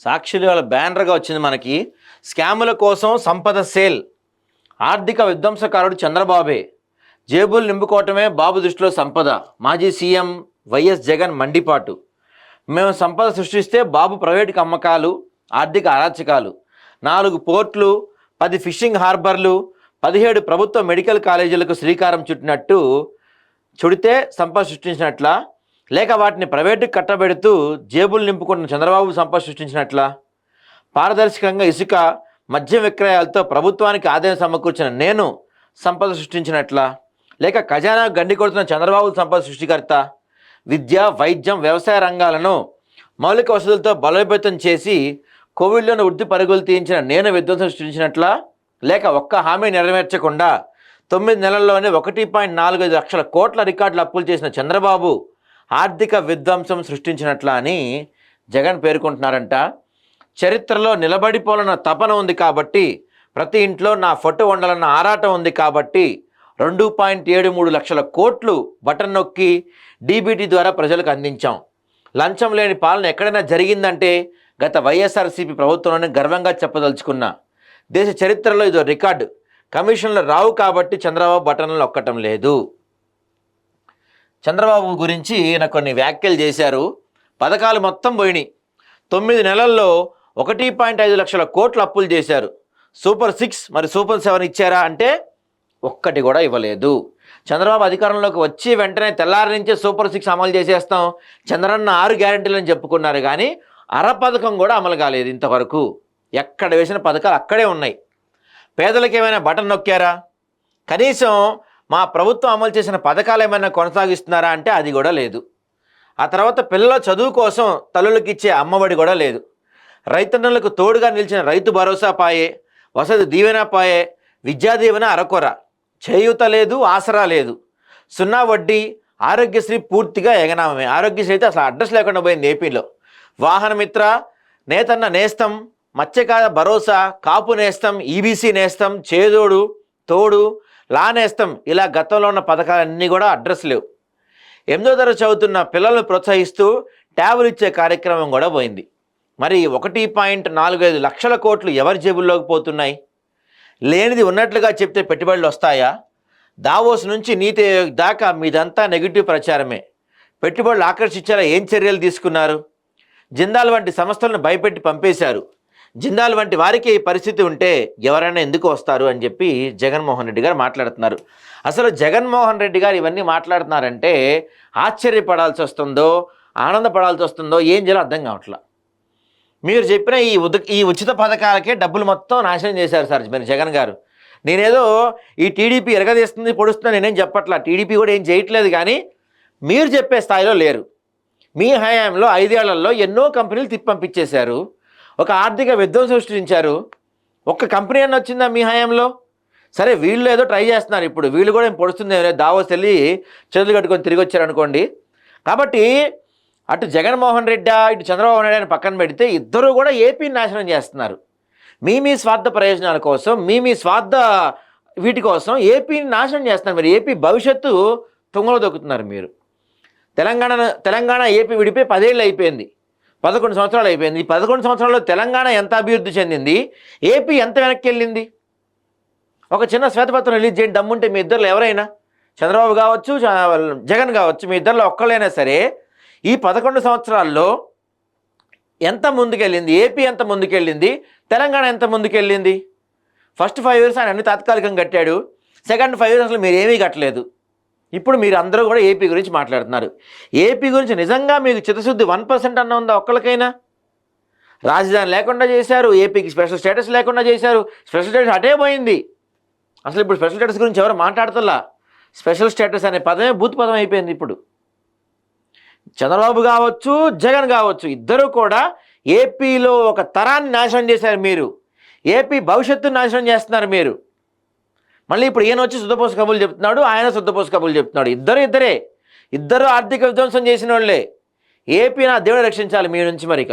సాక్షిలో వాళ్ళ బ్యానర్గా వచ్చింది మనకి. స్కాముల కోసం సంపద సేల్, ఆర్థిక విధ్వంసకారుడు చంద్రబాబే, జేబులు నింపుకోవటమే బాబు దృష్టిలో సంపద. మాజీ సీఎం వైఎస్ జగన్ మండిపాటు. మేము సంపద సృష్టిస్తే బాబు ప్రైవేటుకి అమ్మకాలు, ఆర్థిక అరాచకాలు. 4 పోర్ట్లు, 10 ఫిషింగ్ హార్బర్లు, 17 ప్రభుత్వ మెడికల్ కాలేజీలకు శ్రీకారం చుడితే సంపద సృష్టించినట్లా, లేక వాటిని ప్రైవేటుకి కట్టబెడుతూ జేబులు నింపుకుంటున్న చంద్రబాబు సంపద సృష్టించినట్లా? పారదర్శకంగా ఇసుక, మద్యం విక్రయాలతో ప్రభుత్వానికి ఆదాయం సమకూర్చిన నేను సంపద సృష్టించినట్లా, లేక ఖజానా గండి కొడుతున్న చంద్రబాబు సంపద సృష్టికర్త? విద్య, వైద్యం, వ్యవసాయ రంగాలను మౌలిక వసతులతో బలోపేతం చేసి కోవిడ్లోని వృద్ధి పరుగులు తీయించిన నేను విధ్వంసం సృష్టించినట్లా, లేక ఒక్క హామీ నెరవేర్చకుండా 9 నెలల్లోనే 1.45 లక్షల కోట్ల రికార్డులు అప్పులు చేసిన చంద్రబాబు ఆర్థిక విధ్వంసం సృష్టించినట్లా అని జగన్ పేర్కొంటున్నారంట. చరిత్రలో నిలబడిపోవాలన్న తపన ఉంది కాబట్టి, ప్రతి ఇంట్లో నా ఫోటో ఉండాలన్న ఆరాటం ఉంది కాబట్టి 2.73 లక్షల కోట్లు బటన్ నొక్కి డీబీటీ ద్వారా ప్రజలకు అందించాం. లంచం లేని పాలన ఎక్కడైనా జరిగిందంటే గత వైఎస్ఆర్సీపీ ప్రభుత్వంలోనే గర్వంగా చెప్పదలుచుకున్నా. దేశ చరిత్రలో ఇదో రికార్డు. కమిషన్లు రావు కాబట్టి చంద్రబాబు బటన్లు నొక్కటం లేదు. చంద్రబాబు గురించి నాకు కొన్ని వ్యాఖ్యలు చేశారు. పథకాలు మొత్తం పోయినాయి. 9 నెలల్లో 1.5 లక్షల కోట్లు అప్పులు చేశారు. సూపర్ 6 మరి సూపర్ 7 ఇచ్చారా అంటే ఒక్కటి కూడా ఇవ్వలేదు. చంద్రబాబు అధికారంలోకి వచ్చి వెంటనే తెల్లారి నుంచే సూపర్ 6 అమలు చేసేస్తాం, చంద్రన్న 6 గ్యారెంటీలని చెప్పుకున్నారు, కానీ పథకం కూడా అమలు కాలేదు ఇంతవరకు. ఎక్కడ వేసిన పథకాలు అక్కడే ఉన్నాయి. పేదలకు ఏమైనా బటన్ నొక్కారా? కనీసం మా ప్రభుత్వం అమలు చేసిన పథకాలు ఏమైనా కొనసాగిస్తున్నారా అంటే అది కూడా లేదు. ఆ తర్వాత పిల్లల చదువు కోసం తల్లులకు ఇచ్చే అమ్మఒడి కూడా లేదు. రైతన్నలకు తోడుగా నిలిచిన రైతు భరోసా పాయే, వసతి దీవెన పాయే, విద్యా దీవెన అరకొర, చేయూత లేదు, ఆసరా లేదు, 0 వడ్డీ, ఆరోగ్యశ్రీ పూర్తిగా ఎగనామే. ఆరోగ్యశ్రీ అయితే అసలు అడ్రస్ లేకుండా పోయింది ఏపీలో. వాహనమిత్ర, నేతన్న నేస్తం, మత్స్యకార భరోసా, కాపు నేస్తం, ఈబీసీ నేస్తం, చేదోడు తోడు, లా నేస్తం, ఇలా గతంలో ఉన్న పథకాలన్నీ కూడా అడ్రస్ లేవు. 8వ తరగతి చదువుతున్న పిల్లలను ప్రోత్సహిస్తూ ట్యాబులు ఇచ్చే కార్యక్రమం కూడా పోయింది. మరి 1.45 లక్షల కోట్లు ఎవరి జేబుల్లోకి పోతున్నాయి? లేనిది ఉన్నట్లుగా చెప్తే పెట్టుబడులు వస్తాయా? దావోస్ నుంచి నీతి దాకా మీదంతా నెగిటివ్ ప్రచారమే. పెట్టుబడులు ఆకర్షించేలా ఏం చర్యలు తీసుకున్నారు? జిందాల్ వంటి సంస్థలను భయపెట్టి పంపేశారు. జిందాల్ వంటి వారికి ఈ పరిస్థితి ఉంటే ఎవరైనా ఎందుకు వస్తారు అని చెప్పి జగన్మోహన్ రెడ్డి గారు మాట్లాడుతున్నారు. అసలు జగన్మోహన్ రెడ్డి గారు ఇవన్నీ మాట్లాడుతున్నారంటే ఆశ్చర్యపడాల్సి వస్తుందో ఆనందపడాల్సి వస్తుందో ఏం చేయాలో అర్థం కావట్లా. మీరు చెప్పిన ఈ ఉచిత పథకాలకే డబ్బులు మొత్తం నాశనం చేశారు సార్ మీరు జగన్ గారు. నేనేదో ఈ టీడీపీ ఎరగదీస్తుంది పొడుస్తున్నా నేనేం చెప్పట్లా, టీడీపీ కూడా ఏం చేయట్లేదు, కానీ మీరు చెప్పే స్థాయిలో లేరు. మీ హయాంలో 5 ఏళ్లలో ఎన్నో కంపెనీలు తిప్పంపించేశారు, ఒక ఆర్థిక విధ్వంసం సృష్టించారు. ఒక్క కంపెనీ అన్న వచ్చిందా మీ హయాంలో? సరే వీళ్ళు ఏదో ట్రై చేస్తున్నారు, ఇప్పుడు వీళ్ళు కూడా ఏం పొడుస్తుంది, దావోస్ వెళ్ళి చేతులు కట్టుకొని తిరిగి వచ్చారనుకోండి. కాబట్టి అటు జగన్మోహన్ రెడ్డి ఇటు చంద్రబాబు నాయుడు అని పక్కన పెడితే ఇద్దరు కూడా ఏపీని నాశనం చేస్తున్నారు. మీ స్వార్థ ప్రయోజనాల కోసం, మీ స్వార్థ వీటి కోసం ఏపీని నాశనం చేస్తున్నారు. మీరు ఏపీ భవిష్యత్తు తుంగలో దొక్కుతున్నారు. మీరు తెలంగాణ ఏపీ విడిపోయి 10 ఏళ్ళు అయిపోయింది, 11 సంవత్సరాలు అయిపోయింది. ఈ 11 సంవత్సరాల్లో తెలంగాణ ఎంత అభివృద్ధి చెందింది, ఏపీ ఎంత వెనక్కి వెళ్ళింది? ఒక చిన్న శ్వేతపత్రం రిలీజ్ చేయండి దమ్ముంటే మీ ఇద్దరులో ఎవరైనా, చంద్రబాబు కావచ్చు జగన్ కావచ్చు, మీ ఇద్దరిలో ఒక్కళ్ళైనా సరే ఈ 11 సంవత్సరాల్లో ఎంత ముందుకెళ్ళింది, ఏపీ ఎంత ముందుకెళ్ళింది, తెలంగాణ ఎంత ముందుకెళ్ళింది? ఫస్ట్ 5 ఇయర్స్ ఆయన అన్ని తాత్కాలికంగా కట్టాడు, సెకండ్ 5 ఇయర్స్ అసలు మీరు ఏమీ కట్టలేదు. ఇప్పుడు మీరు అందరూ కూడా ఏపీ గురించి మాట్లాడుతున్నారు. ఏపీ గురించి నిజంగా మీకు చిత్తశుద్ధి 1% అన్న ఉందా ఒక్కరికైనా? రాజధాని లేకుండా చేశారు, ఏపీకి స్పెషల్ స్టేటస్ లేకుండా చేశారు, స్పెషల్ స్టేటస్ అటే పోయింది. అసలు ఇప్పుడు స్పెషల్ స్టేటస్ గురించి ఎవరు మాట్లాడుతున్నా? స్పెషల్ స్టేటస్ అనే పదమే బూత్ పదం అయిపోయింది. ఇప్పుడు చంద్రబాబు కావచ్చు జగన్ కావచ్చు ఇద్దరు కూడా ఏపీలో ఒక తరాన్ని నాశనం చేశారు. మీరు ఏపీ భవిష్యత్తును నాశనం చేస్తున్నారు మీరు. మళ్ళీ ఇప్పుడు ఈయన వచ్చి శుద్ధపోస కబుర్లు చెప్తున్నాడు, ఆయన శుద్ధపోస కబుర్లు చెప్తున్నాడు. ఇద్దరు ఆర్థిక విధ్వంసం చేసిన వాళ్ళే. ఏపీ నా దేవుడు రక్షించాలి మీ నుంచి మరిక.